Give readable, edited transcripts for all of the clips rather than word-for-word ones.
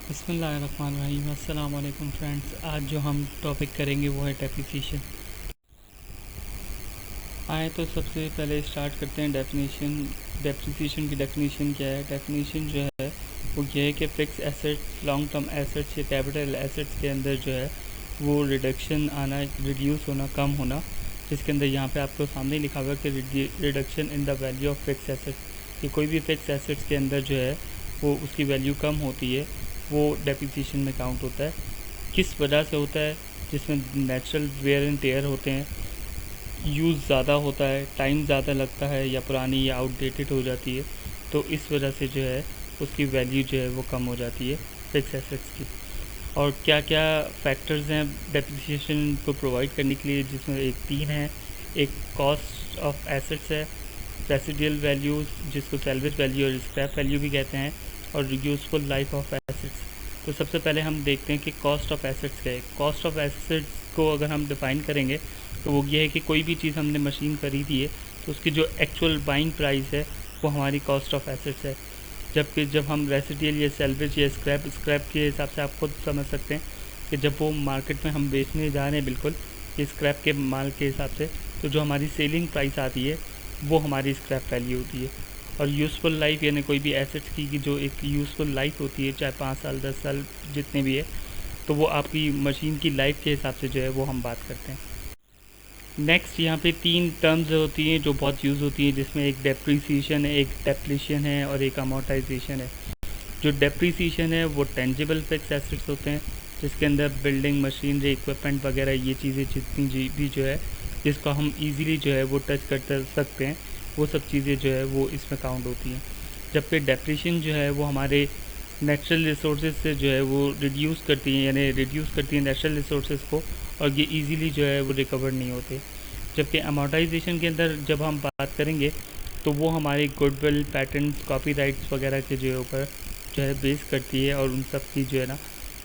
बिस्मिल्लाहिर्रहमानिर्रहीम। अस्सलाम वालेकुम फ्रेंड्स। आज जो हम टॉपिक करेंगे वो है डेप्रिसिएशन। आए तो सबसे पहले स्टार्ट करते हैं डेफिनेशन। डेप्रिसिएशन की डेफिनेशन क्या है? डेफिनेशन जो है वो ये है कि fix assets, long term assets या कैपिटल एसेट्स के अंदर जो है वो रिडक्शन आना, रिड्यूस होना, कम होना, जिसके अंदर यहाँ पे आपको सामने लिखा हुआ है कि reduction in the value of fix assets, कि कोई भी फिक्स एसेट्स के अंदर जो है वो उसकी वैल्यू कम होती है, वो डेप्रिसिएशन में काउंट होता है। किस वजह से होता है? जिसमें नेचुरल वेयर एंड टेयर होते हैं, यूज़ ज़्यादा होता है, टाइम ज़्यादा लगता है, या पुरानी या आउटडेटेड हो जाती है, तो इस वजह से जो है उसकी वैल्यू जो है वो कम हो जाती है फिक्स एसेट्स की। और क्या क्या फैक्टर्स हैं डेप्रिसिएशन को प्रोवाइड करने के लिए, जिसमें एक तीन है। एक कॉस्ट ऑफ एसेट्स है, रेसिडुअल वैल्यूज़ जिसको सैल्वेज वैल्यू और स्क्रैप वैल्यू भी कहते हैं, और यूज़फुल लाइफ ऑफ एसेट्स। तो सबसे पहले हम देखते हैं कि कॉस्ट ऑफ एसेट्स क्या है। कॉस्ट ऑफ एसेट्स को अगर हम डिफ़ाइन करेंगे तो वो ये है कि कोई भी चीज़ हमने मशीन खरीदी है तो उसकी जो एक्चुअल बाइंग प्राइस है वो हमारी कॉस्ट ऑफ एसेट्स है। जबकि जब हम रेसिडुअल या सैल्वेज या स्क्रैप के हिसाब से आप खुद समझ सकते हैं कि जब वो मार्केट में हम बेचने जा रहे हैं बिल्कुल ये स्क्रैप के माल के हिसाब से, तो जो हमारी सेलिंग प्राइस आती है वो हमारी स्क्रैप वैल्यू होती है। और यूज़फुल लाइफ यानी कोई भी एसेट्स की जो एक यूज़फुल लाइफ होती है, चाहे 5 साल 10 साल जितने भी है, तो वो आपकी मशीन की लाइफ के हिसाब से जो है वो हम बात करते हैं। नेक्स्ट यहाँ पे तीन टर्म्स होती हैं जो बहुत यूज़ होती हैं, जिसमें एक डेप्रीसिएशन है, एक डेप्लीशन है और एक अमोर्टाइजेशन है। जो डेप्रीसिएशन है वो टेंजिबल फिक्स एसेट्स होते हैं, जिसके अंदर बिल्डिंग, मशीनरी, इक्विपमेंट वगैरह ये चीज़ें जितनी भी जो है जिसको हम इजीली जो है वो टच कर सकते हैं, वो सब चीज़ें जो है वो इसमें काउंट होती हैं। जबकि डेप्रीशन जो है वो हमारे नेचुरल रिसोर्सेज से जो है वो रिड्यूस करती हैं, यानी रिड्यूस करती हैं नेचुरल रिसोर्सेज को, और ये इजीली जो है वो रिकवर नहीं होते। जबकि अमोर्टाइजेशन के अंदर जब हम बात करेंगे तो वो हमारे गुडविल, पैटेंट्स, कॉपीराइट्स वगैरह के जो है ऊपर जो है बेस करती है, और उन सब की जो है ना,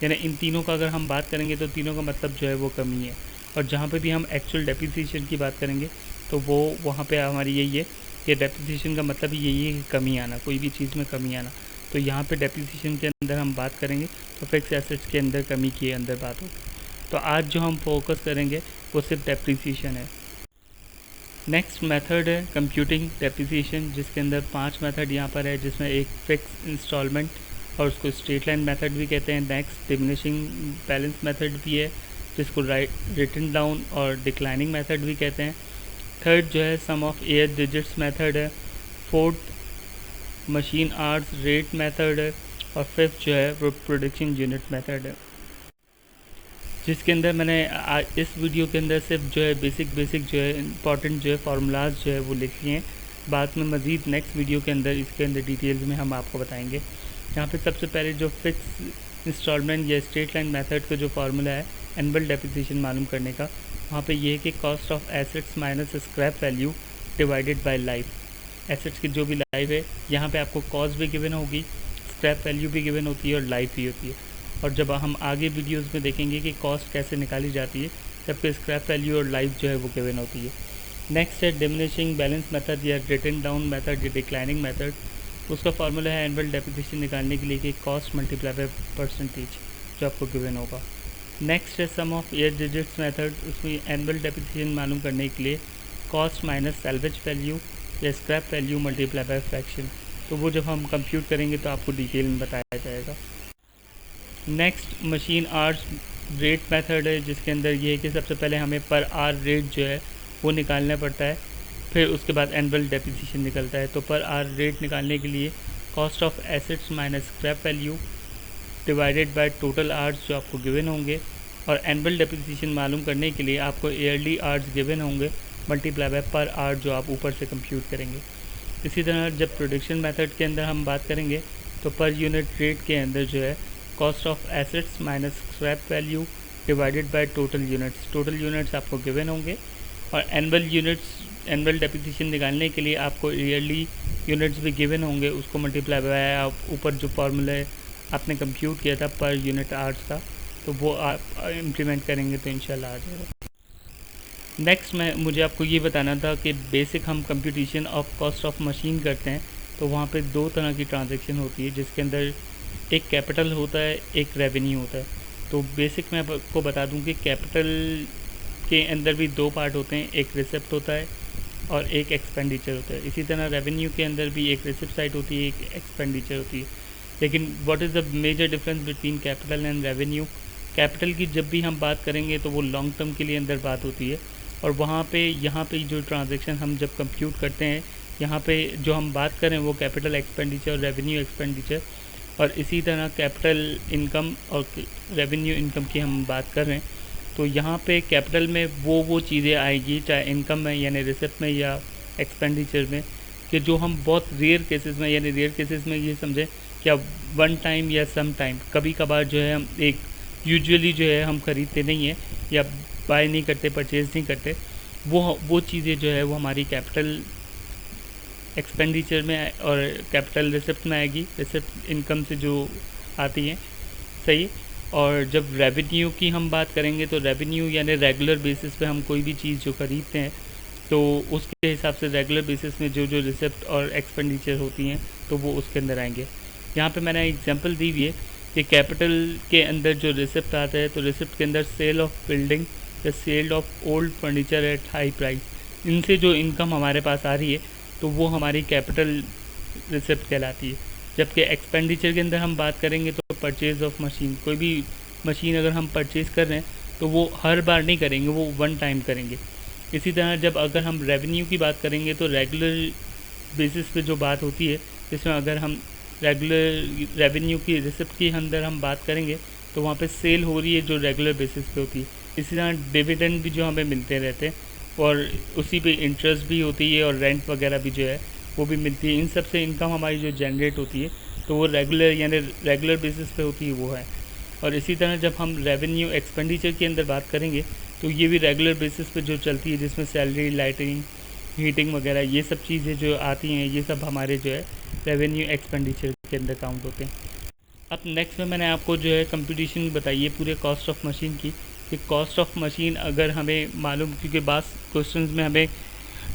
यानी इन तीनों का अगर हम बात करेंगे तो तीनों का मतलब जो है वो कमी है। और जहाँ पे भी हम एक्चुअल डेप्रिसिएशन की बात करेंगे तो वो वहाँ पे हमारी यही है कि डेप्रिसिएशन का मतलब ही यही है कि कमी आना, कोई भी चीज़ में कमी आना। तो यहाँ पे डेप्रिसिएशन के अंदर हम बात करेंगे तो फिक्स एसेट्स के अंदर कमी के अंदर बात होगी। तो आज जो हम फोकस करेंगे वो सिर्फ डेप्रिसिएशन है। नेक्स्ट मेथड है कंप्यूटिंग डेप्रिसिएशन, जिसके अंदर 5 मेथड यहाँ पर है, जिसमें एक फिक्स इंस्टॉलमेंट और उसको स्ट्रेट लाइन मेथड भी कहते हैं। नेक्स्ट डिमिनिशिंग बैलेंस मेथड भी है, जिसको रिटन डाउन और डिक्लाइनिंग मेथड भी कहते हैं। थर्ड जो है सम ऑफ एयर डिजिट्स मेथड है। Fourth machine hours rate method है। और फिफ्थ जो है वो प्रोडक्शन यूनिट मेथड है, जिसके अंदर मैंने इस वीडियो के अंदर सिर्फ जो है बेसिक जो है इंपॉर्टेंट जो है फार्मूलाज जो है वो लिखे हैं। बाद में मज़ीद नेक्स्ट वीडियो के अंदर इसके अंदर डिटेल्स में हम आपको बताएंगे। यहाँ पे सबसे पहले जो फिक्स इंस्टॉलमेंट या स्ट्रेट लाइन मेथड का जो फार्मूला है एनुअल डेप्रिसिएशन मालूम करने का, वहाँ पे ये है कि cost of assets minus scrap value divided by life. Assets की जो भी लाइफ है, यहाँ पे आपको कॉस्ट भी गिवन होगी, स्क्रैप वैल्यू भी गिवन होती है और लाइफ भी होती है। और जब हम आगे वीडियोस में देखेंगे कि कॉस्ट कैसे निकाली जाती है, जबकि स्क्रैप वैल्यू और लाइफ जो है वो गिवन होती है। नेक्स्ट है डिमिनिशिंग बैलेंस मेथड या रिटन डाउन मेथड या डिक्लाइनिंग मेथड। उसका फार्मूला है एनुअल डेप्रिसिएशन निकालने के लिए कि कॉस्ट मल्टीप्लाई बाय परसेंटेज, जो आपको गिवन होगा। नेक्स्ट है सम ऑफ एयर डिजिट्स मेथड। उसमें एनुअल डेप्रिसिएशन मालूम करने के लिए कॉस्ट माइनस सैल्वेज वैल्यू या scrap value multiply by fraction, तो वो जब हम कंप्यूट करेंगे तो आपको डिटेल में बताया जाएगा। Next machine hours rate method है, जिसके अंदर ये है कि सबसे पहले हमें पर आवर रेट जो है वो निकालना पड़ता है, फिर उसके बाद एनुअल डेप्रिसिएशन निकलता है। तो पर आवर रेट निकालने के लिए cost of assets minus scrap value divided by total hours जो आपको गिवन होंगे, और एनुअल डेप्रिसिएशन मालूम करने के लिए आपको ईयरली आवर्स गिवन होंगे मल्टीप्लाई बाय पर आवर जो आप ऊपर से कंप्यूट करेंगे। इसी तरह जब प्रोडक्शन मेथड के अंदर हम बात करेंगे तो पर यूनिट रेट के अंदर जो है cost of assets minus scrap value divided by total units आपको गिवन होंगे, और एनुअल डेप्रिसिएशन निकालने के लिए आपको ईयरली यूनिट्स भी गिवन होंगे, उसको मल्टीप्लाई बाय आप ऊपर जो फार्मूला आपने कंप्यूट किया था पर यूनिट आवर्स का, तो वो आप इम्प्लीमेंट करेंगे तो इंशाल्लाह आ जाएगा। नेक्स्ट मुझे आपको ये बताना था कि बेसिक हम computation of cost of machine करते हैं तो वहाँ पे दो तरह की ट्रांजैक्शन होती है, जिसके अंदर एक कैपिटल होता है, एक रेवेन्यू होता है। तो बेसिक मैं आपको बता दूं कि कैपिटल के अंदर भी दो पार्ट होते हैं, एक रिसिप्ट होता है और एक एक्सपेंडिचर होता है। इसी तरह रेवेन्यू के अंदर भी एक रिसिप्ट साइड होती है, एक एक्सपेंडिचर होती है। लेकिन what is the major difference between capital and revenue? Capital की जब भी हम बात करेंगे तो वो लॉन्ग टर्म के लिए अंदर बात होती है, और वहाँ पे यहाँ पे जो ट्रांजैक्शन हम जब कंप्यूट करते हैं, यहाँ पे जो हम बात करें वो कैपिटल एक्सपेंडिचर और रेवेन्यू एक्सपेंडिचर, और इसी तरह कैपिटल इनकम और रेवेन्यू इनकम की हम बात कर रहे हैं। तो यहाँ पे कैपिटल में वो चीज़ें आएगी, चाहे इनकम में यानी रिसिप्ट में या एक्सपेंडिचर में, कि जो हम बहुत रेयर केसेस में, यानी रेयर केसेस में ये समझें क्या वन टाइम या सम टाइम, कभी कभार जो है हम एक यूजुअली जो है हम ख़रीदते नहीं हैं या बाय नहीं करते, परचेज़ नहीं करते, वो चीज़ें जो है वो हमारी कैपिटल एक्सपेंडिचर में और कैपिटल रिसिप्ट में आएगी, रिसिप्ट इनकम से जो आती हैं, सही। और जब रेवेन्यू की हम बात करेंगे तो रेवेन्यू यानी रेगुलर बेसिस पे हम कोई भी चीज़ जो खरीदते हैं तो उसके हिसाब से रेगुलर बेसिस में जो रिसिप्ट और एक्सपेंडिचर होती हैं तो वो उसके अंदर आएंगे। यहाँ पे मैंने एग्जांपल दी हुई है कि कैपिटल के अंदर जो रिसिप्ट आता है, तो रिसिप्ट के अंदर सेल ऑफ बिल्डिंग या sale of old furniture at high price, इनसे जो इनकम हमारे पास आ रही है तो वो हमारी कैपिटल रिसिप्ट कहलाती है। जबकि एक्सपेंडिचर के अंदर हम बात करेंगे तो परचेज़ ऑफ मशीन, कोई भी मशीन अगर हम परचेज़ कर रहे हैं तो वो हर बार नहीं करेंगे, वो वन टाइम करेंगे। इसी तरह जब अगर हम रेवेन्यू की बात करेंगे तो रेगुलर बेसिस पे जो बात होती है, जिसमें अगर हम रेगुलर रेवेन्यू की रिसिप्ट के अंदर हम बात करेंगे तो वहाँ पे सेल हो रही है जो रेगुलर बेसिस पे होती है। इसी तरह डिविडेंड भी जो हमें मिलते रहते हैं और उसी पे इंटरेस्ट भी होती है और रेंट वगैरह भी जो है वो भी मिलती है। इन सब से इनकम हमारी जो जनरेट होती है तो वो रेगुलर यानी रेगुलर बेसिस पे होती है, वो है। और इसी तरह जब हम रेवेन्यू एक्सपेंडिचर के अंदर बात करेंगे तो ये भी रेगुलर बेसिस पे जो चलती है, जिसमें सैलरी, लाइटिंग, हीटिंग वगैरह ये सब चीज़ें जो आती हैं, ये सब हमारे जो है रेवेन्यू एक्सपेंडिचर के अंदर काउंट होते हैं। अब नेक्स्ट में मैंने आपको जो है कंप्यूटेशन बताई है पूरे कॉस्ट ऑफ मशीन की, कि कॉस्ट ऑफ मशीन अगर हमें मालूम, क्योंकि बास क्वेश्चंस में हमें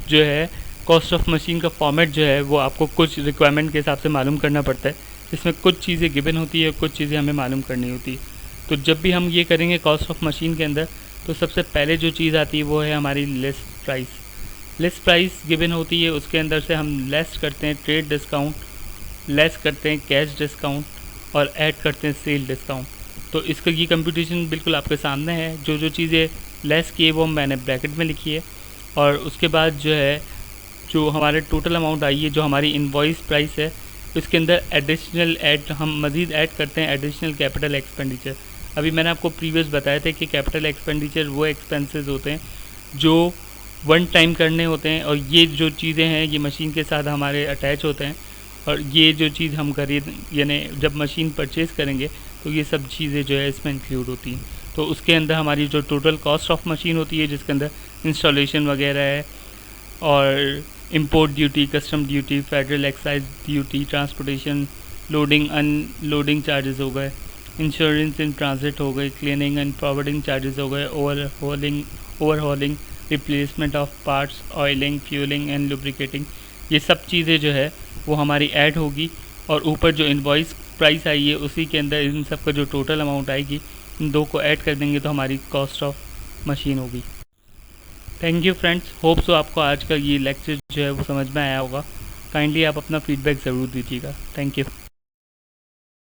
जो है कॉस्ट ऑफ मशीन का फॉर्मेट जो है वो आपको कुछ रिक्वायरमेंट के हिसाब से मालूम करना पड़ता है, जिसमें कुछ चीज़ें गिवन होती है, कुछ चीज़ें हमें मालूम करनी होती है। तो जब भी हम ये करेंगे कॉस्ट ऑफ मशीन के अंदर, तो सबसे पहले जो चीज़ आती है वो है हमारी list price. List price given होती है, उसके अंदर से हम लेस करते हैं ट्रेड डिस्काउंट, लेस करते हैं कैश डिस्काउंट और ऐड करते हैं सेल डिस्काउंट। तो इसका ये कंप्यूटेशन बिल्कुल आपके सामने है। जो चीज़ें लेस की है वो मैंने ब्रैकेट में लिखी है, और उसके बाद जो है जो हमारे टोटल अमाउंट आई है, जो हमारी इनवॉइस प्राइस है, इसके अंदर एडिशनल हम मज़ीद ऐड करते हैं एडिशनल कैपिटल एक्सपेंडिचर। अभी मैंने आपको प्रीवियस बताया था कि कैपिटल एक्सपेंडिचर वो एक्सपेंसेस होते हैं जो वन टाइम करने होते हैं, और ये जो चीज़ें हैं ये मशीन के साथ हमारे अटैच होते हैं, और ये जो चीज़ हम खरीद यानी जब मशीन परचेज़ करेंगे तो ये सब चीज़ें जो है इसमें इंक्लूड होती हैं। तो उसके अंदर हमारी जो टोटल कॉस्ट ऑफ मशीन होती है, जिसके अंदर इंस्टॉलेशन वगैरह है और import duty, custom duty, federal excise duty, transportation, loading unloading charges हो गए, इंश्योरेंस इन ट्रांजिट हो गई, क्लीनिंग एंड फॉरवर्डिंग चार्जेस हो गए, overhauling, replacement of parts, oiling, fuelling and lubricating, ये सब चीज़ें जो है वो हमारी ऐड होगी। और ऊपर जो इनवॉइस प्राइस आई है उसी के अंदर इन सब का जो टोटल अमाउंट आएगी, इन दो को ऐड कर देंगे तो हमारी कॉस्ट ऑफ मशीन होगी। Thank you friends, hope so आपको आज का ये लेक्चर जो है वो समझ में आया होगा। काइंडली आप अपना फीडबैक ज़रूर दीजिएगा। Thank you.